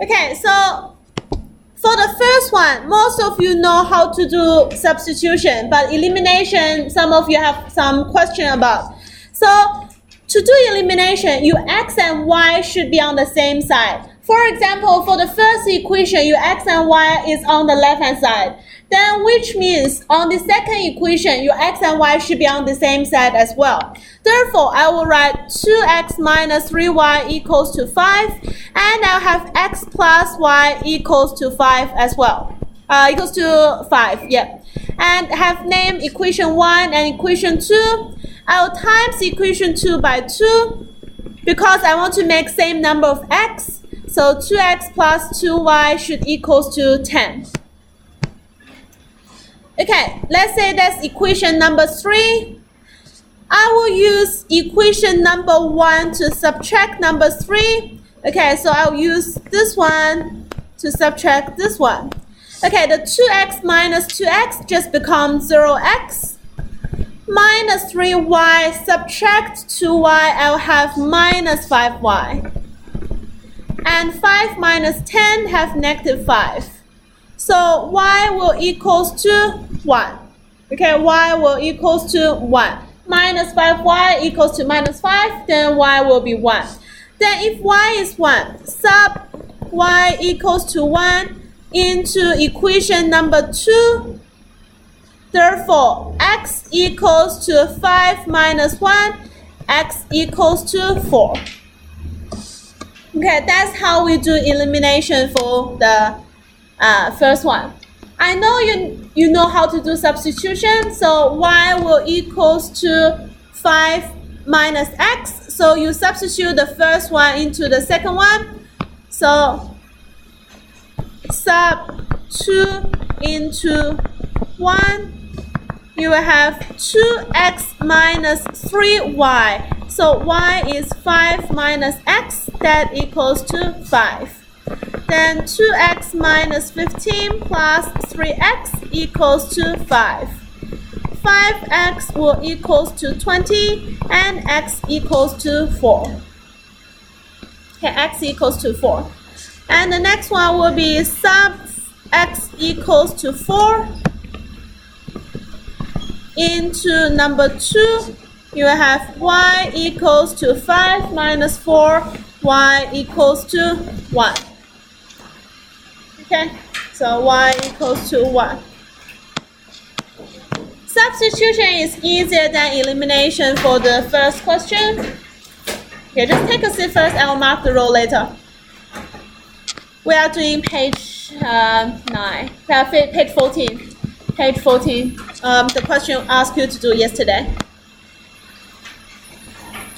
Okay, so for the first one, most of you know how to do substitution, but elimination, some of you have some question about. So to do elimination, your x and y should be on the same side. For example, for the first equation, your x and y is on the left-hand side. Then which means on the second equation, your x and y should be on the same side as well. Therefore, I will write 2x minus 3y equals to 5. And I'll have x plus y equals to 5 as well. Equals to 5, yeah. And have named equation 1 and equation 2. I will times equation 2 by 2 because I want to make same number of x. So 2x plus 2y should equals to 10. Okay, let's say that's equation number 3. I will use equation number 1 to subtract number 3. Okay, so I'll use this one to subtract this one. Okay, the 2x minus 2x just becomes 0x. Minus 3y, subtract 2y, I'll have minus 5y. And 5 minus 10 have negative 5. So y will equals to 1. Okay, y will equals to 1. Minus 5y equals to minus 5, then y will be 1. Then if y is 1, sub y equals to 1 into equation number 2. Therefore, x equals to 5 minus 1, x equals to 4. Okay, that's how we do elimination for the first one. I know you know how to do substitution, so y will equals to 5 minus x. So you substitute the first one into the second one. So sub 2 into 1. You will have 2x minus 3y. So y is 5 minus x, that equals to 5. Then 2x minus 15 plus 3x equals to 5. 5x will equals to 20 and x equals to 4. Okay, x equals to 4. And the next one will be sub x equals to 4 into number 2. You have y equals to 5 minus 4, y equals to 1. Okay, so y equals to 1. Substitution is easier than elimination for the first question. Okay, just take a seat first. I will mark the row later. We are doing page 9. Page 14. Page 14. The question asked you to do yesterday.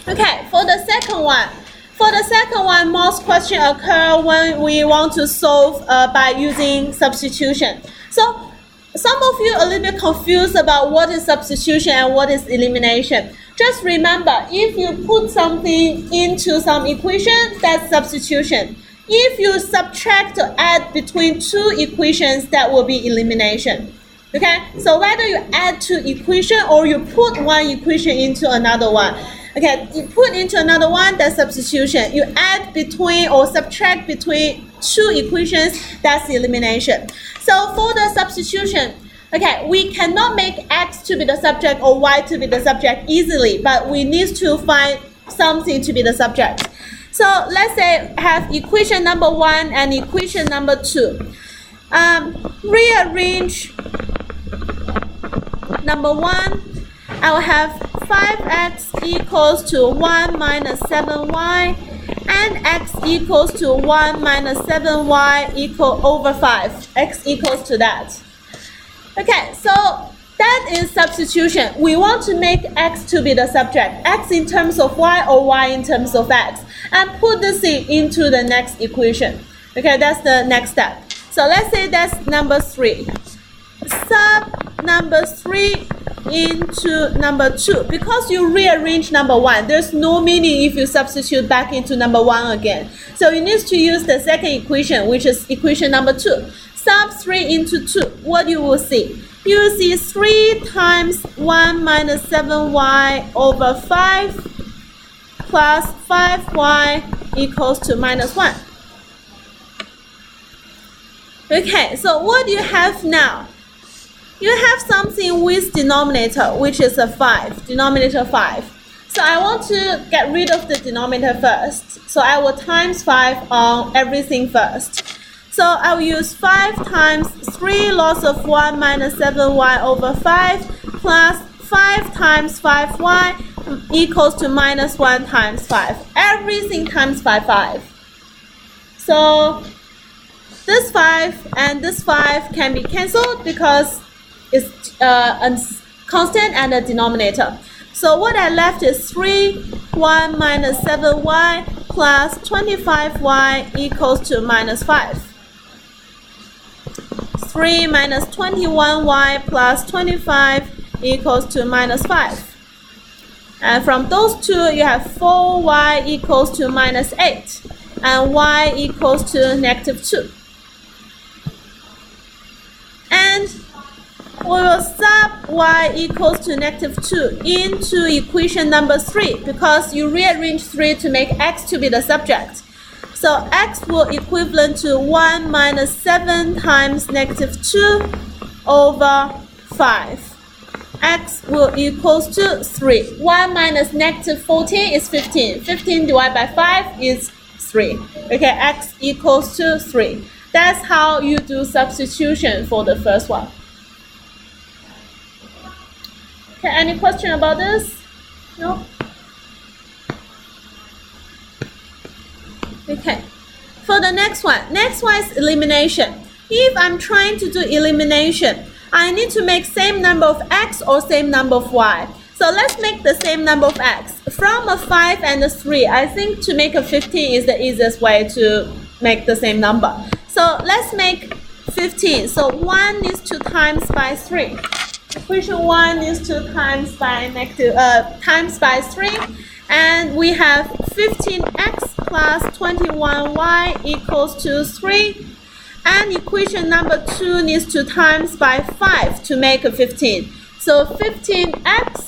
Okay, for the second one. For the second one, most questions occur when we want to solve by using substitution. So some of you are a little bit confused about what is substitution and what is elimination. Just remember, if you put something into some equation, that's substitution. If you subtract or add between two equations, that will be elimination. Okay, so whether you add two equations or you put one equation into another one. Okay, you put into another one, that's substitution. You add between or subtract between two equations, that's elimination. So for the substitution, okay, we cannot make x to be the subject or y to be the subject easily, but we need to find something to be the subject. So let's say have equation number 1 and equation number 2. Rearrange number 1. I will have 5x equals to 1 minus 7y and x equals to 1 minus 7y equal over 5. X equals to that. Okay, so that is substitution. We want to make x to be the subject. X in terms of y or y in terms of x. And put this into the next equation. Okay, that's the next step. So let's say that's number 3. Sub number 3 into number 2. Because you rearrange number 1, there's no meaning if you substitute back into number 1 again. So you need to use the second equation, which is equation number 2. Sub 3 into 2. What you will see? You will see 3 times 1 minus 7y over 5 plus 5y equals to minus 1. Okay, so what do you have now? You have something with denominator, which is a 5, denominator 5. So I want to get rid of the denominator first. So I will times 5 on everything first. So I will use 5 times 3 loss of 1 minus 7y over 5 plus 5 times 5y equals to minus 1 times 5. Everything times by 5. So this 5 and this 5 can be cancelled because it's a constant and a denominator. So what I left is 1 minus 7y plus 25y equals to minus 5. 3 minus 21y plus 25 equals to minus 5. And from those two, you have 4y equals to minus 8. And y equals to negative 2. And we will sub y equals to negative 2 into equation number 3 because you rearrange 3 to make x to be the subject. So x will equivalent to 1 minus 7 times negative 2 over 5. X will equals to 3. 1 minus negative 14 is 15. 15 divided by 5 is 3. Okay, x equals to 3. That's how you do substitution for the first one. Okay, any question about this? No? Okay. For the next one is elimination. If I'm trying to do elimination, I need to make same number of x or same number of y. So let's make the same number of x. From a 5 and a 3, I think to make a 15 is the easiest way to make the same number. So let's make 15. So 1 needs to times by 3. Equation 1 needs to times by times by 3. And we have 15x plus 21y equals to 3. And equation number 2 needs to times by 5 to make a 15. So 15x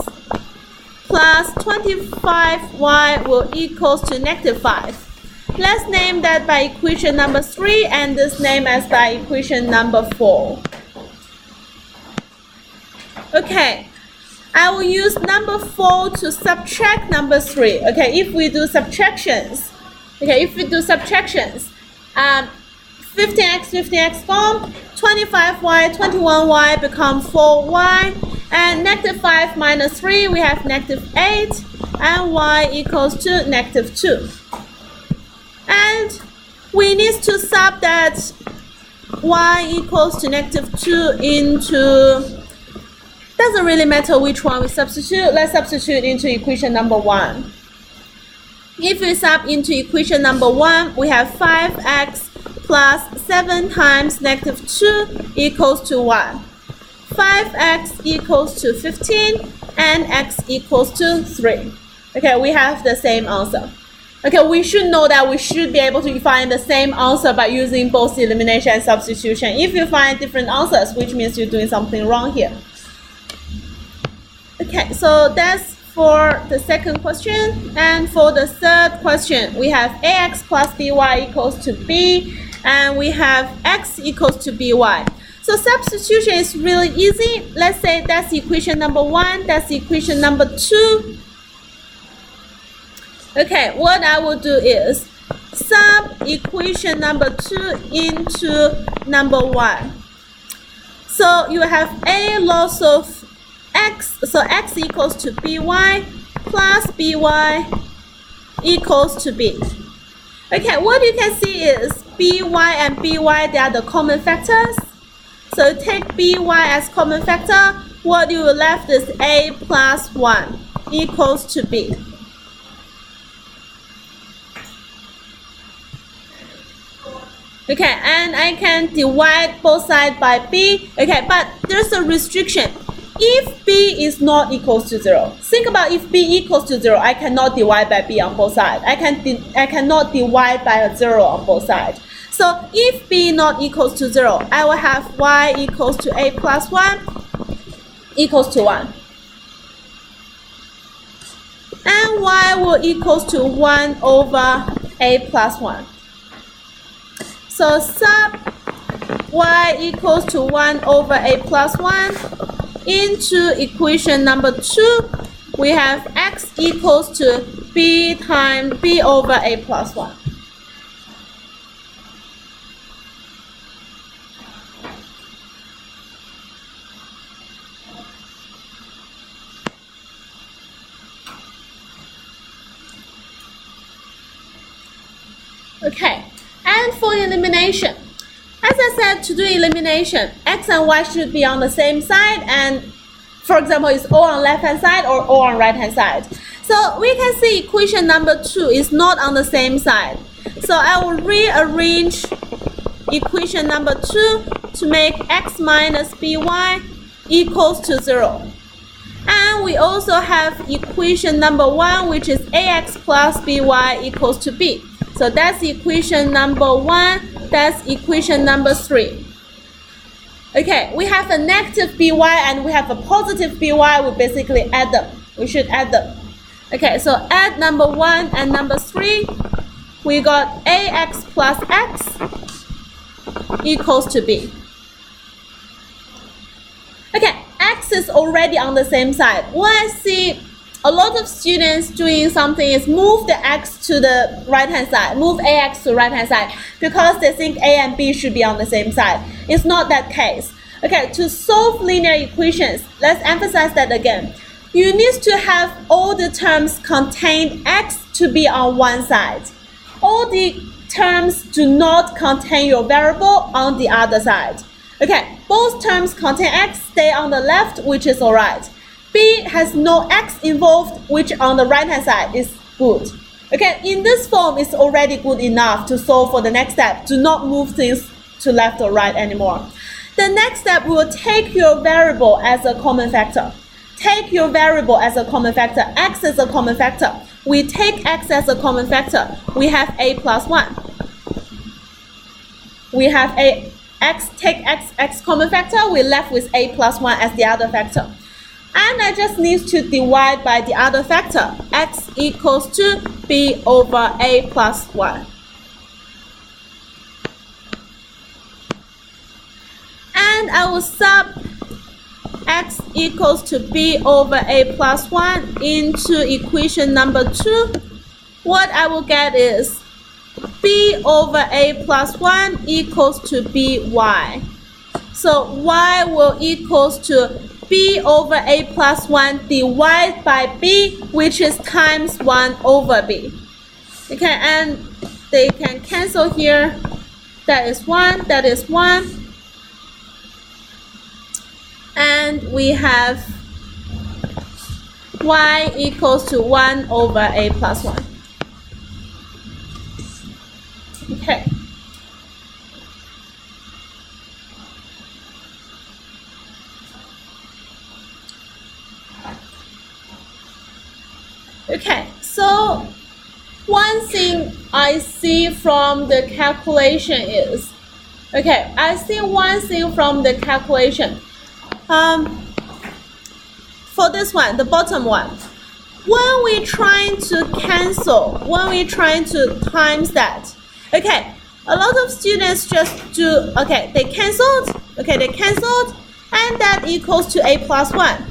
plus 25y will equals to negative 5. Let's name that by equation number 3 and this name as by equation number 4. Okay, I will use number 4 to subtract number 3. Okay, if we do subtractions, 15x gone, 25y, 21y become 4y, and negative 5 minus 3, we have negative 8, and y equals to negative 2. And we need to sub that y equals to negative 2 into, doesn't really matter which one we substitute. Let's substitute into equation number 1. If we sub into equation number 1, we have 5x plus 7 times negative 2 equals to 1. 5x equals to 15 and x equals to 3. Okay, we have the same answer. Okay, we should know that we should be able to find the same answer by using both elimination and substitution. If you find different answers, which means you're doing something wrong here. Okay, so that's for the second question. And for the third question, we have ax plus by equals to b, and we have x equals to by. So substitution is really easy. Let's say that's equation number 1, that's equation number 2. Okay, what I will do is sub equation number 2 into number 1. So you have a loss of x, so x equals to by plus by equals to b. Okay, what you can see is by and by, they are the common factors. So take by as common factor, what you will left is a plus 1 equals to b. Okay, and I can divide both sides by b. Okay, but there's a restriction. If b is not equals to 0, think about if b equals to 0, I cannot divide by b on both sides. I cannot divide by a 0 on both sides. So if b not equals to 0, I will have y equals to a plus 1 equals to 1. And y will equals to 1 over a plus 1. So sub y equals to 1 over a plus 1 into equation number 2, we have x equals to b times b over a plus 1. Okay, and for elimination, as I said, to do elimination, x and y should be on the same side, and for example, it's all on left hand side or all on right hand side. So we can see equation number 2 is not on the same side. So I will rearrange equation number 2 to make x minus by equals to 0. And we also have equation number 1, which is ax plus by equals to b. So that's equation number 1, that's equation number 3. Okay, we have a negative by and we have a positive by, we basically add them. We should add them. Okay, so add number 1 and number 3, we got ax plus x equals to b. Okay, x is already on the same side. When I see a lot of students doing something is move the x to the right hand side, move ax to the right hand side, because they think a and b should be on the same side. It's not that case. Okay, to solve linear equations, let's emphasize that again. You need to have all the terms contain x to be on one side. All the terms do not contain your variable on the other side. Okay, both terms contain x, stay on the left, which is alright. B has no x involved, which on the right hand side is good. Okay, in this form it's already good enough to solve for the next step. Do not move things to left or right anymore. The next step, we will take your variable as a common factor. Take your variable as a common factor. X is a common factor. We take x as a common factor. We have a plus 1. We have a x, take x common factor. We're left with a plus 1 as the other factor. And I just need to divide by the other factor. X equals to b over a plus 1. And I will sub x equals to b over a plus 1 into equation number 2. What I will get is b over a plus 1 equals to by. So y will equals to b over a plus 1 divided by b, which is times 1 over b. Okay, and they can cancel here. That is 1, that is 1. And we have y equals to 1 over a plus 1. Okay. Okay, so one thing I see from the calculation is, okay, I see one thing from the calculation. For this one, the bottom one, when we trying to cancel, when we trying to times that, okay, a lot of students just do, okay, they canceled, and that equals to a plus 1.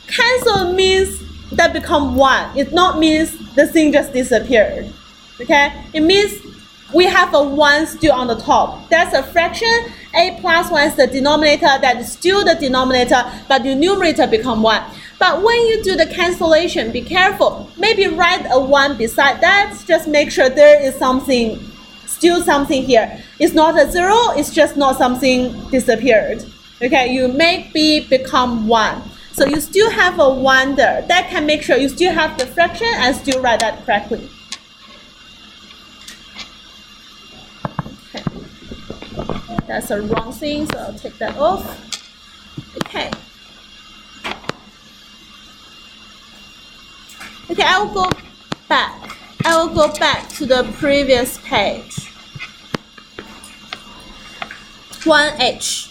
Cancel means that become 1. It not means the thing just disappeared. Okay, it means we have a 1 still on the top. That's a fraction. A plus 1 is the denominator. That is still the denominator, but the numerator become 1. But when you do the cancellation, be careful. Maybe write a 1 beside that. Just make sure there is something, still something here. It's not a 0. It's just not something disappeared. Okay, you make b become 1. So you still have a 1 there. That can make sure you still have the fraction and still write that correctly. Okay. That's a wrong thing, so I'll take that off. Okay. Okay, I will go back. I will go back to the previous page. 1h.